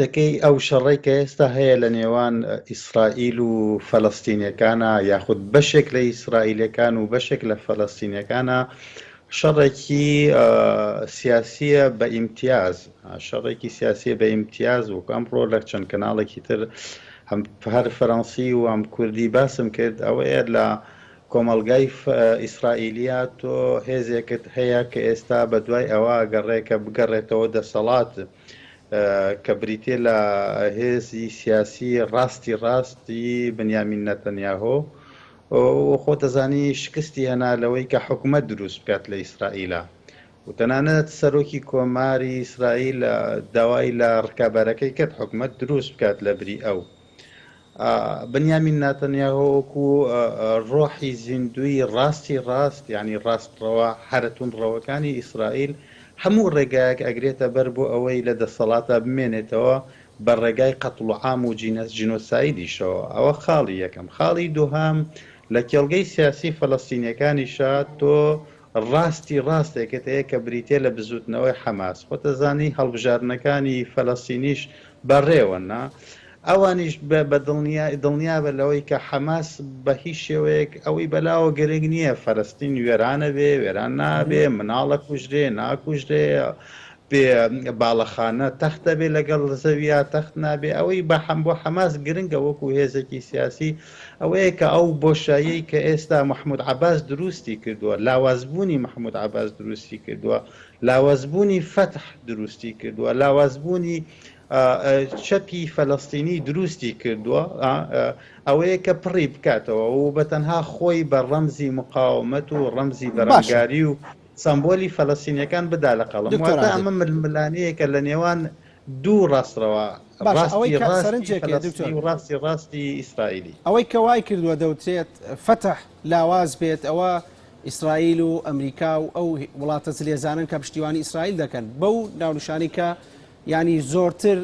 سەکەی ئەو شەڕێک کە ئێستا هەیە لە نێوان ئیسرائیل و فەلەستینیەکانە یاخود بەشێک لە ئیسرائیلەکان و بەشێک لە فەلەستینیەکانە شەڕێکی سیاسیە بە ئیمتیاز، شەڕێکی سیاسیە بە ئیمتیاز و ئەمڕۆ لە چەند کەناڵێکی تر هەر فەڕەنسی و ئەم کوردی باسم کرد ئەوەیە لە کۆمەڵگای ئیسرائیلیا تۆ هێزێکت هەیە کە ئێستا بە دوای ئەوە گەڕێکە بگەڕێتەوە دەسەڵات کە بریتێ لە هێزی سیاسی ڕاستی بنیامین نەتەنیاهۆ و خۆتەزانی شکستی هەنا لەوەی کە حکومەت دروست بکات لە ئیسرائیلە و تەنانەت سەرۆکی کۆماری ئیسرائیل داوای لە ڕکابارەکەی کرد حکومەت دروست بکات لە بری ئەو بنیامین نەتەنیاهۆ وەکو ڕۆحی زیندوی ڕاست یعنی ڕاستڕەوە هەرەتون ڕەوەکانی ئیسرائیل هەموو ڕێگایەک ئەگرێتە بەر بۆ ئەوەی لە دەسەڵاتە بمێنێتەوە بە ڕێگای قەتڵ و عام و جینۆسایدیشەوە. ئەوە خاڵی یەکەم. خاڵی دووهەم لە کێڵگەی سیاسی فەلەستینیەکانیشە تۆ ڕاستێکت هەیە کە بریتێ لە بزوتنەوەی حەماس. خۆتەزانی هەڵبژارنەکانی فەلەستینیش بەڕێوەنا ئەوانیش بە دڵنیا بە لەوەی کە حەماس بە هیچ شێوەیەک ئەوەی بەلاوە گەرەنگ نییە فەلەستین وێرانە بێ وێران نابێ مناڵە کوژرێ ناکوژرێ باڵەخانە تەختە بێ لەگەڵ زەویە تەخت نابێ ئەوەی بۆ حەماس گرنگە وەکو هێزێکی سیاسی ئەوەیە کە ئەو بۆشایی کە ئێستا محمود عەباس دروستی کردووە لاوازبوونی محمود عەباس دروستی کردووە لاوازبوونی فتح دروستی کردووە لاوازبوونی چەپی فەلەستینی دروستی کردووە ئەوەیە کە پڕی بکاتەوە و بەتەنها خۆی بە ڕەمزی مقاومەت و ڕەمزی بەرەمگاری و سمبۆلی فەلەستینیەکان بدا لە قەڵم واتە ئەمە ململانەیەکە لە نێوان دوو ڕاستڕەوە ڕاستی ئیسرائیلی ئەوەی کە وای کردووە دەوترێت فتح لاواز بێت ئەوە ئیسرائیل و ئەمریکا و ئەو وڵاتە جلێزانن کە پشتیوانی ئیسرائیل دەکەن بەو ناونیشانی کە ینی زۆرتر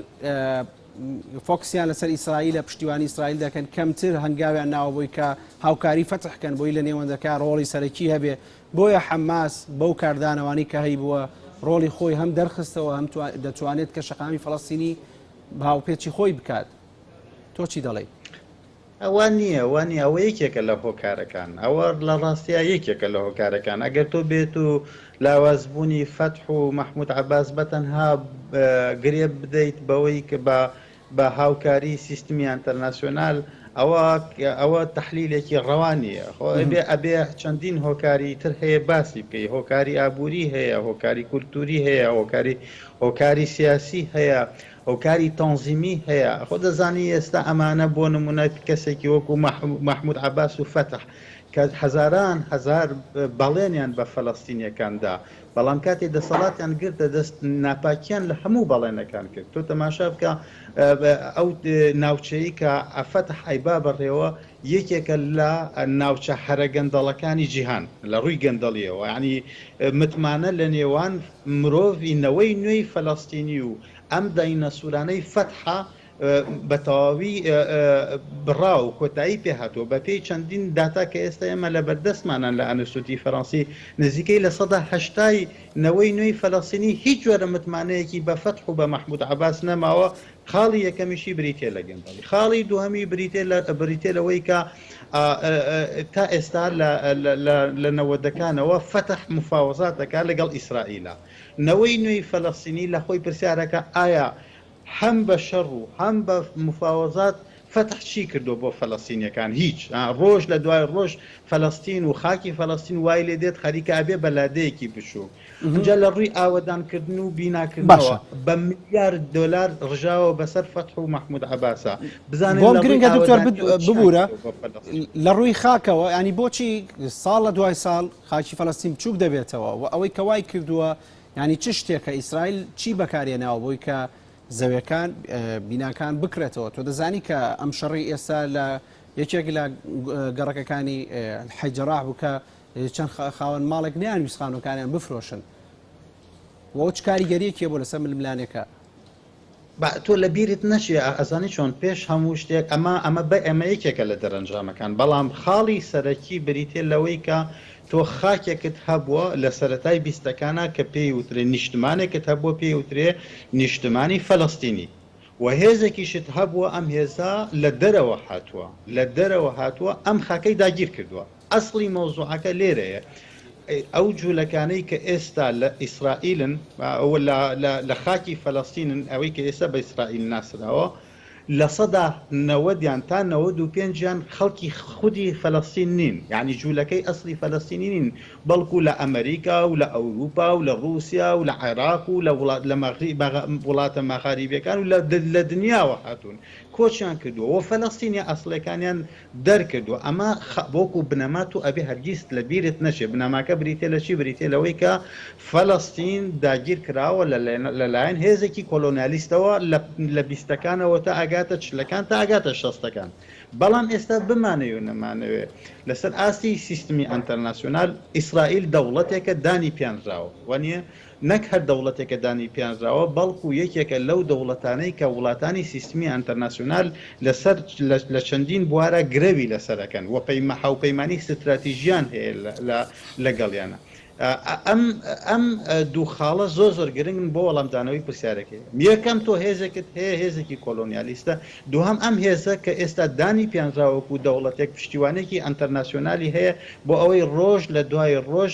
فۆکسیان لەسەر ئیسرائیل لە پشتیوانی ئیسرائیل دەکەن کەمتر هەنگاویان ناوە بۆی کە هاوکاری فتحکەن بۆی لە نێوەندەکە ڕۆڵی سەرەکی هەبێ بۆیە حەماس بەو کاردانەوانی کە هەی بووە ڕۆڵی خۆی هەم دەرخستەوە هەم دەتوانێت کە شەقامی فەڵەستینی بە هاوپێچی خۆی بکات. تۆ چی دەڵێ؟ ئەوە نییە ئەوە یەکێکە لە هۆکارەکان ئەوە لە ڕاستیە یەکێکە لە هۆکارەکان ئەگەر تۆ بێت و لاوازبوونی فتح و محمود عەباس بەتەنها گرێ بدەیت بەوەی کە بە هاوکاری سیستمی ئینتەرناسیۆنال ئەوە تەحلیلێکی ڕەوانیە ئەبێ چەندین هۆکاری تر هەیە باسی بکەی هۆکاری ئابووری هەیە هۆکاری کولتوری هەیە هۆکاری سیاسی هەیە هۆکاری تەنزیمی هەیە خۆ دەزانی ئێستا ئەمانە بۆ نمونە کەسێکی وەکو محمود عەباس و فتح کە هەزاران هەزار بەڵێنیان بە فەلەستینیەکاندا بەڵام کاتێ دەسەڵاتیان گرتە دەست ناپاکیان لە هەموو بەڵێنەکان کرد. تۆ تەماشا بکە ئەو ناوچەیە کە فتح ئەیبا بەڕێوە یەکێکە لە ناوچە هەرە گەندەڵەکانی جیهان لە ڕووی گەندەڵیەوە ینی متمانە لە نێوان مرۆڤینەوەی نوێی فەلەستینی و ئەم داینەسوورانەی فتحە بە تەواوی بڕا و کۆتایی پێهاتوە بە پێی چەندین داتا کە ئێستا ئێمە لە بەردەستمانان لە ئەنستوتی فەڕەنسی نزیکەی لە 180 نەوەی نوێی فەلەستینی هیچ جۆرە متمانەیەکی بە فتح و بە محمود عەباس نەماوە. خاڵی یەکەمیشی بریتێ لە گەندەڵی خاڵی دووهەمی بریتێ لەوەی کە تا ئێستا لە نەوەدەکانەوە فتح مفاوەزاتەکە لەگەڵ ئیسرائیلە نەوەی نوێی فەلەستینی لە خۆی پرسیارەکە ئایا هەم بە شەڕ و هەم بە مفاوەزات فتح چی کردو بۆ فەلەستینیەکان هیچ ڕۆژ لە دوای ڕۆژ فەلەستین و خاکی فەلەستین وای لێ دێت خەریکە ئەبێ بەلادەیەکی بچوو اینجا لە ڕووی ئاوەدانکردن و بیناکردنەوە بە ملیارد دۆلار ڕژاوە بەسەر فتح و محمود عەباسە بزانین بۆم گرنگە دکتۆر ببوورە لە ڕووی خاکەوە ینی بۆچی ساڵ لە دوای ساڵ خاکی فەلەستین بچووک دەبێتەوە و ئەوەی کە وای کردووە ینی چ شتێکە ئیسرائیل چی بەکارێناوە بۆی کە زەویەکان بیناکان بکرێتەوە. تۆ دەزانی کە ئەم شەڕی ئێستا لە یەکێک لە گەڕەکەەکانی حەیجەراح بوو کە چەند خاوەن ماڵێک نیان ویسخانەکانیان بفرۆشن و چ کاریگەریەکیە بۆ لەسەر ململانێکە تۆ لە بیرت نەچێ ئەزانی چۆن پێش هەموو شتێک ئەمە بە ئەمە یەکێکە لە دەرەنجامەکان بەڵام خاڵی سەرەکی بریتێ لەوەی کە تۆ خاکێکت هەبووە لە سەرەتای بیستەکانە کە پێی وترێ نیشتمانێکت هەبووە پێی وترێ نیشتمانی فەلەستینی و هێزێکیشت هەبووە ئەم هێزا لە دەرەوە هاتووە ئەم خاکەی داگیر کردووە. ئەسڵی مەوزوعەکە لێرەیە. ئەو جوولەکانەی کە ئێستا لە ئیسرائیلن لە خاکی فەلەستینن، ئەوەی کە ئێستا بە ئیسرائیل ناسراوە، لە سەدا 90 تا 95 خەڵکی خودی فەلەستین نین، یعنی جوولەکەی ئەسڵی فەلەستینی نین، بەڵکو لە ئەمریکا و لە ئەوروپا و لە رووسیا و لە عێراق و لە وڵاتە ماخاریبیەکان و لە دنیاوە هاتوون کۆچیان کردووە و فەلەستینی ئەسڵەکانیان دەرکردووە. ئەمە بۆکو بنەمات و ئەبێ هەرگیز لە بیرت نەچێ. بنەماکە بریتێ لە چی؟ بریتێ لەوەی کە فەلەستین داگیر کراوە لەلایەن هێزێکی کۆلۆنیالیستەوە لە 20ەکانەوە تا ئاگاتە چلەکان تا ئاگاتە 60ەکان. بەڵام ئێستا بمانەوێ و نەمانەوێ لەسەر ئاستی سیستمی ئەنتەرناسیۆنال ئیسرائیل دەوڵەتێکە دانی پیانراوە، وانە نەک هەر دەوڵەتێکە دانی پیانراوە، بەڵکو یەکێکە لەو دەوڵەتانەی کە وڵاتانی سیستمی ئەنتەرناسیۆنال لەسەر لە چەندین بوارە گرەوی لەسەرەکەن و هاوپەیمانی ستراتیژیان هەیە لەگەڵیانە. ئەم دوو خاڵە زۆر گرنگن بۆ وەڵامدانەوەی پرسیارەکەی. یەکەم تۆ هێزێکت هەیە، هێزێکی کۆلۆنیالیستە. دووهەم ئەم هێزە کە ئێستا دانی پیانراوەکو دەوڵەتێک پشتیوانێکی ئەنتەرناسیۆنالی هەیە بۆ ئەوەی ڕۆژ لە دوای ڕۆژ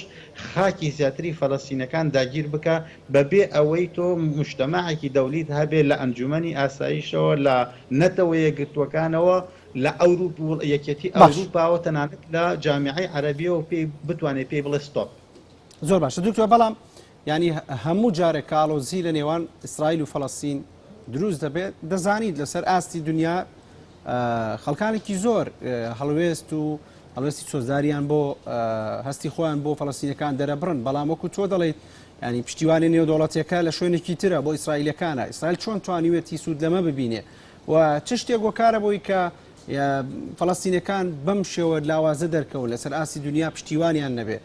خاکی زیاتری فەلەستینەکان داگیر بکە، بەبێ ئەوەی تۆ مجتەماعێکی دەولیت هەبێ لە ئەنجومەنی ئاسایشەوە، لە نەتەوە یەکگرتووەکانەوە، لە یەکێتی ئەوروپاوە، تەنانەت لە جامیعەی عەرەبیەوە بتوانێت پێی بڵێ ستۆپ. زۆر باشە دکتۆر، بەڵام ینی هەموو جارێک کاڵۆزی لە نێوان ئیسرائیل و فەلەستین دروست دەبێت. دەزانیت لەسەر ئاستی دنیا خەڵکانێکی زۆر هەڵوێستی سۆزداریان بۆ هەستی خۆیان بۆ فەلەستینەکان دەرەبڕن، بەڵام وەکو تۆ دەڵێیت ینی پشتیوانی نێودەوڵەتیەکە لە شوێنێکی ترە بۆ ئیسرائیلەکانە. ئیسرائیل چۆن توانیوێتی سوود لەمە ببینێ و چ شتێک وەکارە بۆی کە فەلەستینەکان بەم شێوە لاوازە دەرکەون لەسەر ئاستی دنیا پشتیوانیان نەبێ؟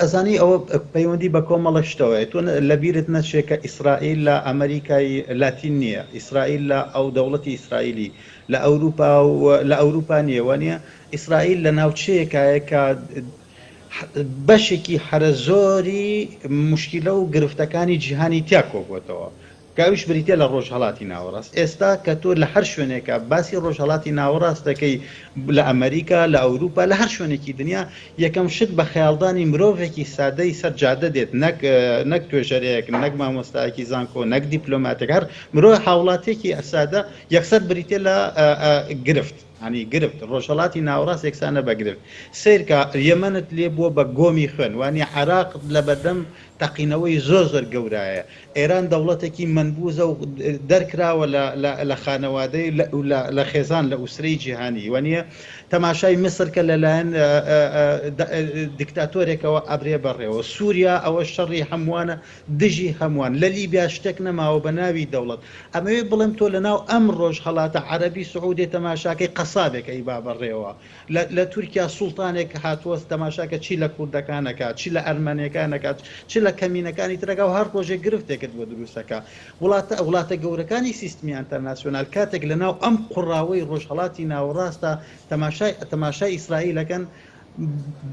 ئەزانی ئەوە پەیوەندی بە کۆمەڵە شتەوەی تۆ لە بیرت نەچێت کە ئیسرائیل لە ئەمریکای لاتین نییە، ئیسرائیل لە ئەو دەوڵەتی ئیسرائیلی لە ئەوروپا نییە، وانە ئیسرائیل لە ناوچەیەکایە کە بەشێکی حرە زۆری مشکلە و گرفتەکانی جیهانی تیا کۆبووەتەوە، کاویش بریتە لە ڕۆژهەڵاتی ناوەڕاست. ئێستا کە تۆ لە هەر شوێنێکە باسی ڕۆژهەڵاتی ناوەڕاست دەکەی لە ئەمریکا، لە ئەوروپا، لە هەر شوێنێکی دنیا، یەکەم شت بە خەیاڵدانی مرۆڤێکی سادەی سەر جادە دێت، نەک توێژەرێک، نەک مامۆستایەکی زانکۆ، نەک دیپلۆماتێک، هەر مرۆڤ هاوڵاتێکی ئەسادە یەکسەر بریتە لە گرفت. ینی گرفت ڕۆژهەڵاتی ناوەڕاست یەکسانە بە گرفت. سیرکە یەمەنت لێ بووە بە گۆمی خوێن، وانی عێراق لە بەردەم تەقینەوەی زۆر گەورایە. ئێران دەوڵەتێکی منبوزە و دەرکراوە لە خانەوادەی لە خێزان لە ئوسرەی جیهانی، وانە تەماشای مسر کە لەلایەن دیکتاتۆرێکەوە ئەبرێ بەڕێوە. سووریا ئەوە شەڕی هەمووانە، دژی هەمووان. لە لیبیا شتێک نەماوە بە ناوی دەوڵەت. ئەمەوێ بڵێم تۆ لەناو ئەم ڕۆژهەڵاتە عەرەبی سعودی تەماشاکەی قەسابێکەی با بەڕێوە. لە تورکیا سوڵتانێک هاتووە تەماشاکە چی لە کوردەکانەکە، چی لە ئەرمەنیەکانەکات، چی لە کەمینەکانی ترەکە و هەر ڕۆژێک گرفتێکت بۆ دروستەکە. وڵاتە گەورەکانی سیستمی ئەنتەرناسیۆنال کاتێک لەناو ئەم قوڕاوەی ڕۆژهەڵاتی ناوەڕاستە تەماشای ئیسرائیلەکەن،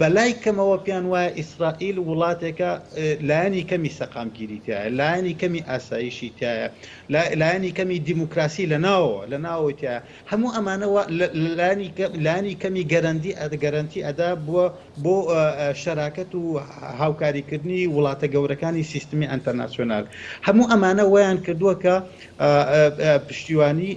بەلای کەمەوە پیان وایە ئیسرائیل وڵاتێکە لایەنی کەمی سەقامگیری تایە، لایەنی کەمی ئاسایشی تایە، لایەنی کەمی دیموکراسی لەناوەوە تایە. هەموو ئەمانەوە لایەنی کەمی گەرانتی ئەدا بۆ شەراکەت و هاوکاریکردنی وڵاتە گەورەکانی سیستمی ئەنتەرناسیۆنال. هەموو ئەمانە ویان کردووە کە پشتیوانی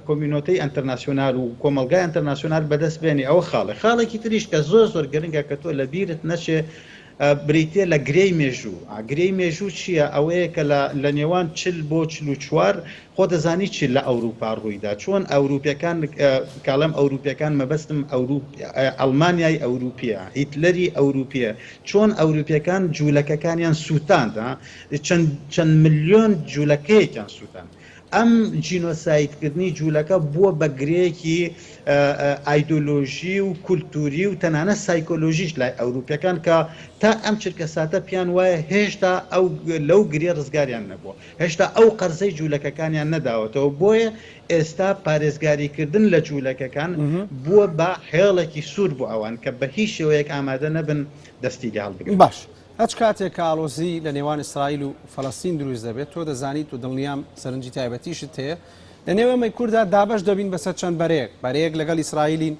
کۆمینۆتەی ئەنتەرناسیۆنال و کۆمەلگای ئەنتەرناسیۆنال بەدەست بێنی. ئەوە خاڵێکی تریش کە زۆر گرنگە کە تۆ لە بیرت نەچێ بریتێ لە گرەی مێژوو. گرەی مێژوو چییە؟ ئەوەیە کە لە نێوان 40 بۆ 44 خۆ دەزانی چی لە ئەوروپا ڕوویدا. چۆن ئەوروپیەکان، کاڵەم ئەوروپیەکان مەبەستم ئەڵمانیای ئەوروپیە، هیتلەری ئەوروپیە، چۆن ئەوروپیەکان جوولەکەکانیان سووتاند، چەند ملیۆن جوولەکەیەکیان سووتان. ئەم جینۆسایدکردنی جوولەکە بووە بە گرەیەکی ئایدۆلۆژی و کولتوری و تەنانە سایکۆلۆژیش لای ئەوروپیەکان کە تا ئەم چرکە ساتە پیان وایە هێشتا لەو گرێ ڕزگاریان نەبووە، هێشتا ئەو قەرزەی جوولەکەکانیان نەداوەتەوە. بۆیە ئێستا پارێزگاریکردن لە جوولەکەکان بووە بە هێڵێکی سوور بۆ ئەوان کە بە هیچ شێوەیەک ئامادە نەبن دەستی لێ هەڵبگرن. باش هەچ کاتێک کاڵۆزی لە نێوان ئیسرائیل و فەڵەستین دروست دەبێت تۆ دەزانیت و دڵنیام سەرنجی تایبەتیشت هەیە لە نێوەمەی کووردا دابش دەبین بەسەر چەند بەرەیەک لەگەڵ ئیسرائیلین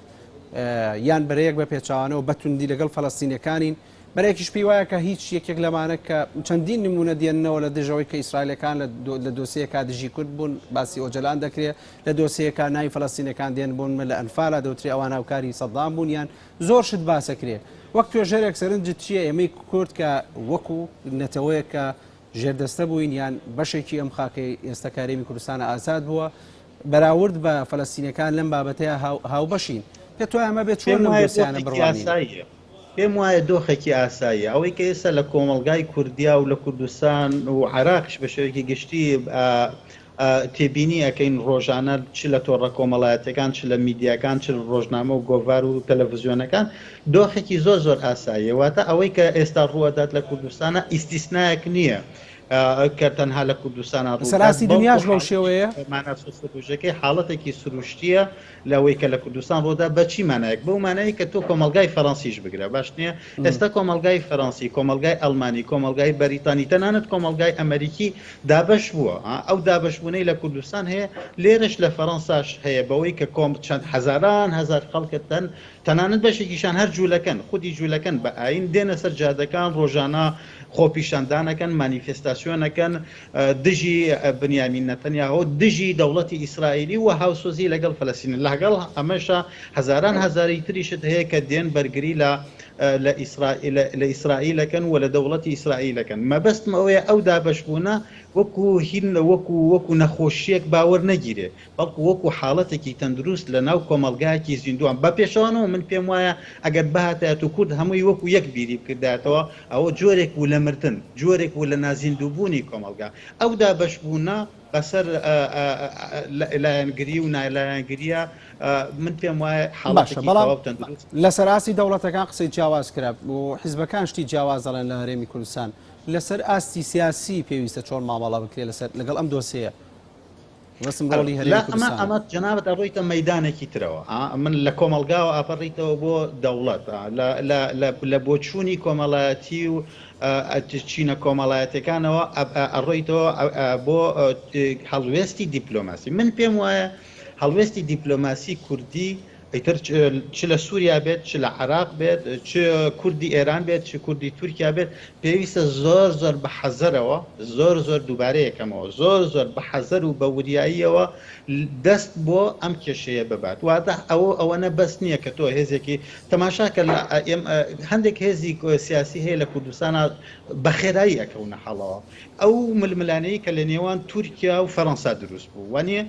یان بەرەیەک بە پێچوانەوە بەتوندی لەگەڵ فەڵەستینیەکانین بەرەیەکیش پێی وایە کە هیچ یەکێک لەمانە کە چەندین نمونە دێننەوە لە دژەوەی کە ئیسرائیلەکان لە دۆسیەکە دژی کورد بوون باسی ئۆجەلان دەکرێت لە دۆسیەکە ناوی فەڵەستینەکان دێن بوون لە ئەنفالا دەوتری ئەوان هاوکاری سەدام بوون یان زۆر شت باسەکرێ وەک توێژەرێک سەرنجت چییە ئێمەی کورد کە وەکو نەتەوەیە کە ژێردەستە بووین یان بەشێکی ئەم خاکەی ئێستاکاریمی کوردستانە ئازاد بووە بەراورد بە فەلەستینەکان لەم بابەتەیە هاوبەشین پێ تۆ ئەمە بێت چۆن دۆسیانە بڕوانی پێم وایە دۆخێکی ئاساییە ئەوەی کە ئێستا لە کۆمەلگای کوردیا و لە کوردستان و عراقش بە شێوەیەکی گشتی تێبینی ئەەکەین ڕۆژانە چ لە تۆڕە کۆمەڵایەتەکان چ لە میدیاکان چ لە ڕۆژنامە و گۆڤار و تەلەڤیزیۆنەکان دۆخێکی زۆر ئاساییە واتە ئەوەی کە ئێستا ڕوەدات لە کوردستانە ئیسیسنایەک نییە کە تەنها لە کوردستانە سەراسی دنیاش بەو شێوەیە مانەکەی حاڵەتێکی سروشتیە لەوەی کە لە کوردستان ڕۆدا بەچی مانایەک بەو مانایی کە تۆ کۆمەلگای فەڕەنسیش بگرە باش نییە ئێستا کۆمەلگای فەڕەنسی کۆمەلگای ئەڵمانی کۆمەلگای بەریتانی تەنانەت کۆمەلگای ئەمریکی دابش بووە ئەو دابشبوونەی لە کوردستان هەیە لێرش لە فەڕەنساش هەیە بەوەی کە چەند هەزار خەڵکتن تەنانەت بەشێکیشان هەر جوولەکەن خودی جوولەکەن بە ئاین دێنە سەر جادەکان ڕۆژانە خۆپیشاندانەکەن مانیفستاسیۆنەکەن دژی بنیامین نەتەنیاهۆ دژی دەوڵەتی ئیسرائیلی و هاوسۆزی لەگەڵ فەلەستین لەگەڵ ئەمەشە هەزاران هەزاری تریشت هەیە کە دێن بەرگری لە ئیسرائیلەکەن و لە دەوڵەتی ئیسرائیلەکەن مەبەستم ئەوەیە ئەو دابشبوونە وەکو هین وەکو نەخۆشیەک باوەڕ نەگیرێ بەڵکو وەکو حاڵەتێکی تەندروست لە ناو کۆمەلگایەکی زیندوان بە پێشەوانەوە من پێم وایە ئەگەر بەهاتایەت و کورد هەمووی وەکو یەک بیری بکردایەتەوە ئەوە جۆرێک و لە مردن جۆرێک و لە نازیندووبوونی کۆمەلگا ئەو دابشبوونە بەسەر لایەنگری و نالایەنگریە من پێم وایە حاڵەتێکی تەندروست لەسەر ئاستی دەوڵەتەکان قسەی جیاواز کرا و حیزبەکان شتی جیاواز دەڵێن لە هەرێمی کوردستان لەسەر ئاستی سیاسی پێویستە چۆن مامەڵە بکرێت لەگەڵ ئەم دۆسەیە ئەمە جەنابەت ئەڕۆیتە مەیدانێکی ترەوە من لە کۆمەلگاوە ئاپەڕیتەوە بۆ دەوڵەت لە بۆچوونی کۆمەڵایەتی و چینە کۆمەڵایەتەکانەوە ئەڕۆیتەوە بۆ هەڵوێستی دیپلۆماسی من پێم وایە هەڵوێستی دیپلۆماسی کوردی ئیتر چ لە سووریا بێت چ لە عراق بێت چ کوردی ئێران بێت چ کوردی تورکیا بێت پێویستە زۆر بە حەزەرەوە زۆر دووبارەیەکەمەوە زۆر بە حەزەر و بە وریاییەوە دەست بۆ ئەم کێشەیە ببات واتە ئەوەنە بەس نییە کە تۆ هێزێکی تەماشاکە هەندێک هێزی سیاسی هەیە لە کوردستانە بە خێرایی ئەکەونە حەڵەوە ئەو ململانەیە کە لە نێوان تورکیا و فەڕەنسا دروست بوو وانە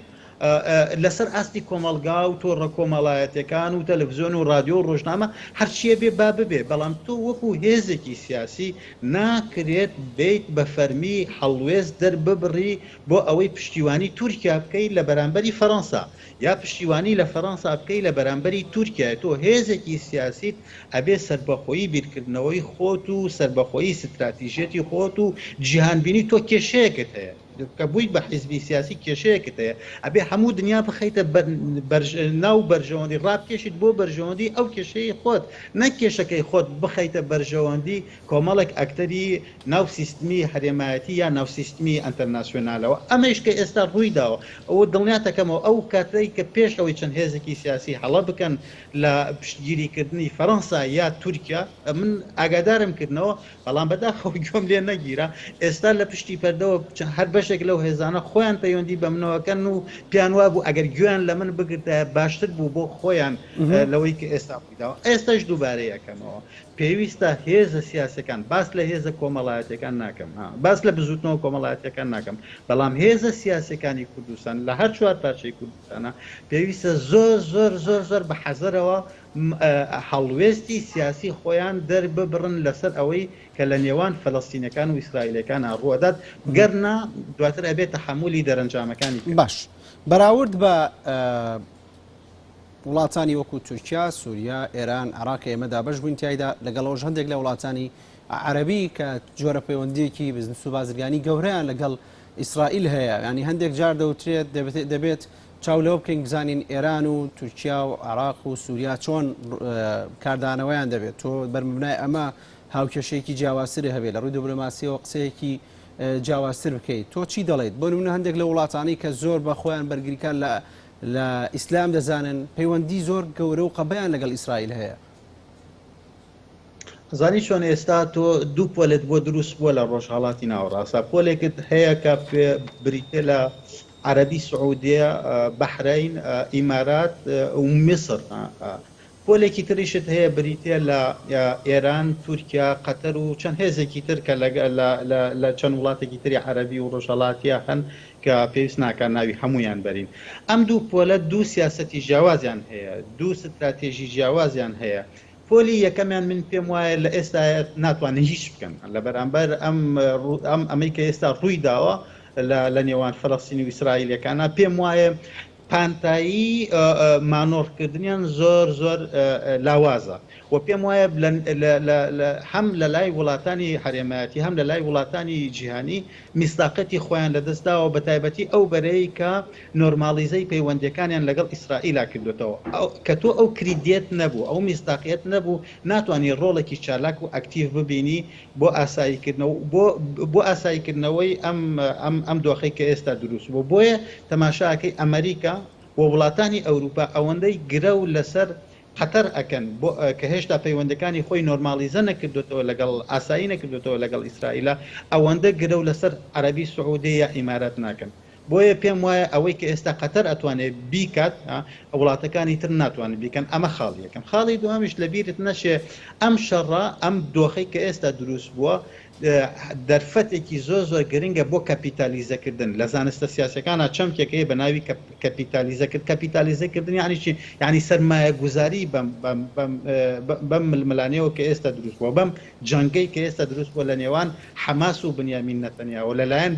لەسەر ئاستی کۆمەلگا و تۆڕە کۆمەڵایەتەکان و تەلەڤیزیۆن و رادیۆ و ڕۆژنامە هەرچیە بێ با ببێ بەڵام تۆ وەکو هێزێکی سیاسی ناکرێت بیت بە فەرمی هەڵوێست دەرببڕی بۆ ئەوەی پشتیوانی تورکیا بکەیت لە بەرامبەری فەڕەنسا یا پشتیوانی لە فەڕەنسا بکەیت لە بەرامبەری تورکیا تۆ هێزێکی سیاسیت ئەبێ سەربەخۆیی بیرکردنەوەی خۆت و سەربەخۆیی ستراتیژێتی خۆت و جیهانبینی تۆ کێشەیەکت هەیە کە بوویت بە حیزبی سیاسی کێشەیەکت هەیە ئەبێ هەموو دنیا بخەیتە ناو بەرژەوەندی ڕابکێشیت بۆ بەرژەوەندی ئەو کێشەی خۆت نەک کێشەکەی خۆت بخەیتە بەرژەوەندی کۆمەڵێک ئەکتەری ناو سیستمی هەرێمایەتی یا ناو سیستمی ئەنتەرناسیۆنالەوە ئەمەش کە ئێستا ڕوویداوە ئەوە دڵنیاتەکەمەوە ئەو کاتەی کە پێش ئەوەی چەند هێزێکی سیاسی هەڵە بکەن لە پشتگیریکردنی فەڕەنسا یا تورکیا من ئاگادارم کردنەوە بەڵام بەداخەوە گوێم لێ نەگیرە ئێستا لە پشتی پەردەوە هەر بەشێک لەو هێزانە خۆیان پەیوەندی بە منەوەکەن و پیان وا بوو ئەگەر گوێیان لە من بگرتە باشتر بوو بۆ خۆیان لەوەی کە ئێستا بوویداوە ئێستاش دووبارەیەکەمەوە پێویستە هێزە سیاسەکان باس لە هێزە کۆمەڵایەتەکان ناکەم باس لە بزوتنەوە کۆمەڵایەتەکان ناکەم بەڵام هێزە سیاسەکانی کوردستان لە هەر چوار پارچەی کوردستانە پێویستە زۆر بە حەزەرەوە هەڵوێستی سیاسی خۆیان دەرببڕن لەسەر ئەوەی کە لە نێوان فەلەستینەکان و ئیسرائیلەکان ڕوەدات گەرنا دواتر ئەبێت تەحمولی دەرەنجامەکانی باش بەراورد بە وڵاتانی وەکو تورکیا سووریا ئێران عراق ئێمەدا بەش بووین تایدا لەگەڵەوەش هەندێک لە وڵاتانی عەرەبی کە جۆرە پەیوەندیەکی بزنس و بازرگانی گەورەیان لەگەڵ ئیسرائیل هەیە ینی هەندێک جار دەوترێت دەبێت چاولەوە بکەین بزانین ئێران و تورکیا و عراق و سووریا چۆن کاردانەوەیان دەبێت تۆ بەرمبنای ئەمە هاوکێشەیەکی جیاوازتری هەبێت لە ڕووی دیپلۆماسیەوە قسەیەکی جیاوازتر بکەیت. تۆ چی دەڵێیت بۆ نمونە هەندێک لە وڵاتانی کە زۆر بە خۆیان بەرگریکان لە ئیسلام دەزانن پەیوەندی زۆر گەورە و قەبەیان لەگەڵ ئیسرائیل هەیە؟ زانی چۆن ئێستا تۆ دوو پۆلت بۆ دروست بووە لە ڕۆژهەڵاتی ناوەڕاستە. پۆلێکت هەیە کە بریتە لە عەرەبی سعودیە، بەحرین، ئیمارات و میسر. پۆلێکی تریشت هەیە بریتە لە ئێران، تورکیا، قەتەر و چەند هێزێکی تر کە لە چەند وڵاتێکی تری عەرەبی و ڕۆژهەڵاتیە هەن کە پێویست ناکات ناوی هەمویان بەرین. ئەم دوو پۆلە دوو سیاسەتی جیاوازیان هەیە، دوو ستراتێژی جیاوازیان هەیە. پۆلی یەکەمیان من پێم وایە لە ئێستا ناتوانن هیچ بکەن لە بەرامبەر ئەمەی کە ئێستا ڕووی داوە لە نێوان فەڵەستین و ئیسرائیلەکانە. پێم وایە پانتایی مانۆڕکردنیان زۆر زۆر لاوازە و پێم وایە هەم لە لای وڵاتانی هەرێمایەتی هەم لە لای وڵاتانی جیهانی میستاقەتی خۆیان لەدەستداوە، بە تایبەتی ئەو بەرەی کە نۆرمالیزەی پەیوەندەکانیان لەگەڵ ئیسرائیلا کردوێتەوە. کە تۆ ئەو کریدێت نەبوو، ئەو میستاقیت نەبوو، ناتوانانی ڕۆڵێکی چالاک و ئەکتیڤ ببینی بۆ ئاساییکردنەوەی ئەم دۆخەی کە ئێستا دروست بوو. بۆیە تەماشاکەی ئەمریکا و وڵاتانی ئەوروپا ئەوەندەی گرە و لەسەر قەتەر ئەکەن کە هێشتا پەیوەندەکانی خۆی نۆرمالیزە نەکردوێتەوە لەگەڵ ئاسایی نەکردوێتەوە لەگەڵ ئیسرائیلە، ئەوەندە گرە و لەسەر عەرەبی سعودی یا ئیمارات ناکەن. بۆیە پێم وایە ئەوەی کە ئێستا قەتەر ئەتوانێت بیکات وڵاتەکانی تر ناتوانن بیکەن. ئەمە خاڵی یەکەم. خاڵی دووەمیش لەبیرت نەچێ ئەم شەڕە، ئەم دۆخەی کە ئێستا دروست بووە دەرفەتێکی زۆر زۆر گرنگە بۆ کەپیتالیزەکردن لە زانستە سیاسەکانە. چەمکێکەیە بە ناوی کەپیتالیزەکرد. کەپیتالیزەکردن یعنی چی؟ یعنی سەرمایە گوزاری بەم ململانەوە کە ئێستا دروست بووە، بەم جەنگەی کە ئێستا دروست بووە لە نێوان حەماس و بنیامین نەتەنیاهو لەلایەن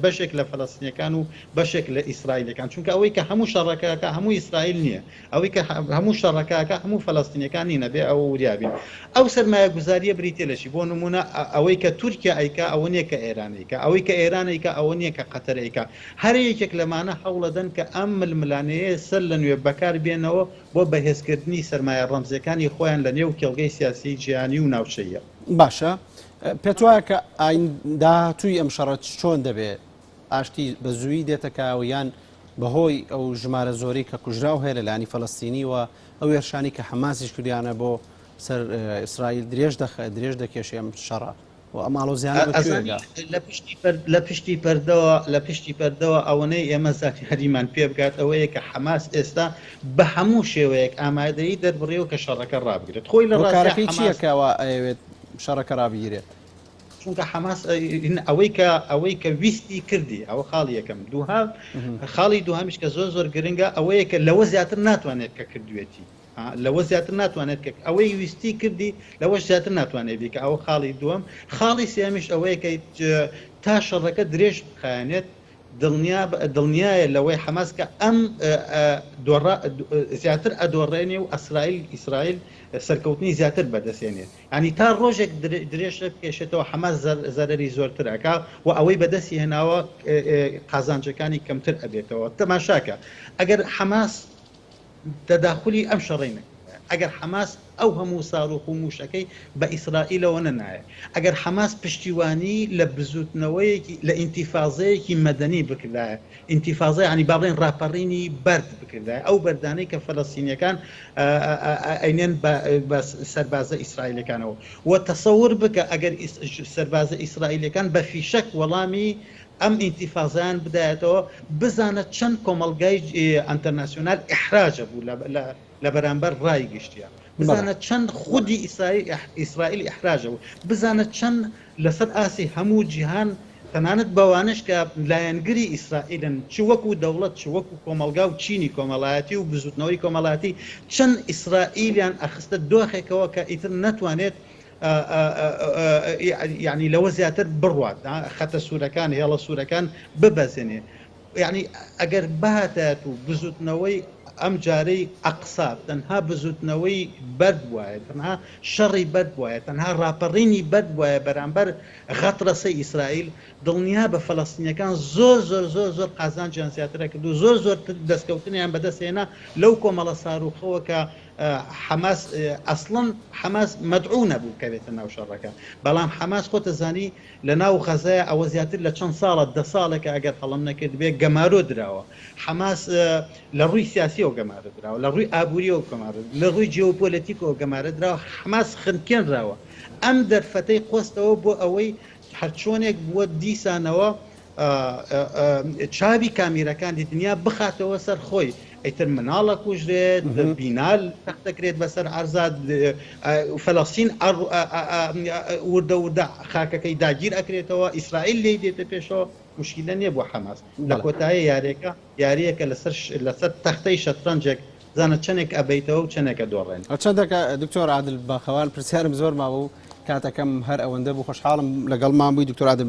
بەشێک لە فەڵەستینیەکان و بەشێک لە ئیسرائیلەکان. چونکە ئەوەی کە هەموو شەڕەکەکە هەموو ئیسرائیل نییە، ئەوەی کە هەموو شەڕەکەکە هەموو فەڵەستینیەکان نینە بێ ئەوە وریابین. ئەو سەرمایە گوزاریە بریتێ لەشی. بۆ نمونە ئەوەی کە تورکیا ئەیکا ئەوە نییە کە ئێرانیکە، ئەوەی کە ئێرانیکە ئەوە نییە کە قەتەرەیکە. هەر یەکێک لەمانە هەوڵەدەن کە ئەم ململانەیە سەر لە نوێ بەکار بێنەوە بۆ بەهێزکردنی سەرمایە ڕەمزەکانی خۆیان لە نێو کێڵگەی سیاسی جیهانی و ناوچەیە. باشە، پێت وایە کە داهاتووی ئەم شەڕەت چۆن دەبێت؟ ئاشتی بە زووی دێتەکەوە یان بەهۆی ئەو ژمارە زۆری کە کوژراو هەیە لەلایەنی فەڵەستینی و ئەو هێرشانی کە حەماسیش کردیانە بۆ سەر ئیسرائیل درێژ دەکێشی ئەم شەڕە و ئەماڵ و زیانە لە پشتی پەردەوە ئەوەنەی ئێمە زانیاریمان پێ بکات ئەوەیە کە حەماس ئێستا بە هەموو شێوەیەک ئامادەیی دەربڕێەوە کە شەڕەکە ڕابگرێت. خۆی لە ڕاستیەکەی چیەکەوە ئەوێت شەڕەکە ڕابگیرێت؟ چونکە حەماس ئەوەی کە ویستی کردی ئەوە خاڵی یەکەم. خاڵی دووهامیش کە زۆر زۆر گرنگە ئەوەیە کە لەوە زیاتر ناتوانێت کە کردوێتی، لەوە زیاتر ناتوانێت کە ئەوەی ویستی کردی لەوەش زیاتر ناتوانێت بیکە. ئەوە خاڵی دووەم. خاڵی سێمیش ئەوەیە کە تا شەڕەکە درێژ بخایەنێت دڵنیایە لەوەی حەماس کە ئەم زیاتر ئەدۆڕێنێ و ئیسرائیل سەرکەوتنی زیاتر بەدەستێنێت. ینی تا ڕۆژێک درێژ بکێشێتەوە حەماس زەرەری زۆرتر ئەکا و ئەوەی بەدەستی هێناوە قازانجەکانی کەمتر ئەبێتەوە. تەماشاکە ئەگەر حەماس تەداخلی ئەم شەڕی نەکرد، ئەگەر حەماس ئەو هەموو ساڕوخ و موشەکەی بە ئیسرائیلەوە نەنایە، ئەگەر حەماس پشتیوانی لە بزوتنەوەیەکی لە ئینتیفازەیەکی مەدەنی بکردایە، ئینتیفازە ینی با بڵێن ڕاپەڕینی بەرد بکردایە، ئەو بەردانەی کە فەڵەستینیەکان ئەینێن بە سەربازە ئیسرائیلەکانەوە و تەسەور بکە ئەگەر سەربازە ئیسرائیلەکان بە فیشەک وەڵامی ئەم ئینتیفازیان بدایەتەوە، بزانە چەند کۆمەڵگای ئەنتەرناسیۆنال ئیحراجە بوو لە بەرامبەر ڕای گشتیان، بزانە چەند خودی ئیسرائیل ئیحراجە بوو، بزانە چەند لەسەر ئاسی هەموو جیهان تەنانەت بەوانش کە لایەنگری ئیسرائیلن، چ وەکو دەوڵەت چ وەکو کۆمەلگا و چینی کۆمەڵایەتی و بزوتنەوەی کۆمەڵایەتی، چەند ئیسرائیلیان ئەخستە دۆخێکەوە کە ئیتر نەتوانێت یعنی لەوە زیاتر بڕوات، خەتە سوورەکان هێڵە سوورەکان ببەزێنێ. یعنی ئەگەر بهاتات و بزوتنەوەی ئەم جارەی ئەقسا تەنها بزوتنەوەی بەرد وایە، تەنها شەڕی بەرد وایە، تەنها ڕاپەڕینی بەرد وایە بەرامبەر غەترەسەی ئیسرائیل، دڵنیا بە فەڵەستینیەکان زۆر زۆر زۆر زۆر قازانجیان زیاترە کرد و زۆر زۆر دەستکەوتنیان بەدەستێنا لەو کۆمەڵە ساروخەوە کە حماس اصلا حماس مدعو نەبوو کەوێتە ناو شەڕەکە بەڵام حماس خۆتە زانی لە ناو خەزای ئەوە زیاتر لە چەند ساڵە 10 ساڵێکە ئەگەر هەڵم نەکرد بێ گەمارۆ درراوە حماس لە ڕووی سیاسیەوە گەمارە درراوە لە ڕووی ئابوووریەوە گەمارە لە ڕووی جیۆپۆلیتیکەوە گەمارە درراوە حماس خنکێنراوە ئەم دەرفەتەی قۆستەوە بۆ ئەوەی هەرچۆنێک بووە دیسانەوە چاوی کامیرەکانی دنیا بخاتەوە سەر خۆی ئەیتر مناڵە کوژرێت بینال دەکرێت بەسەر عەرزات فەلەستین وردە وردە خاکەکەی داگیر ئەکرێتەوە ئیسرائیل لێی دێتە پێشەوە مشکلە نییە بۆ حەماس لە کۆتایی یاریەکە لەسەر تەختەی شەترەنجێک زانە چەندێک ئەبەیتەوە و چەندێکە دۆڕێن چەندێکە دکتۆر عادل باخەوان پرسیارم زۆر ماوە و کاتەکەم هەر ئەوەندە بوو خۆشحاڵم لەگەڵمان بووی دکتۆر عادل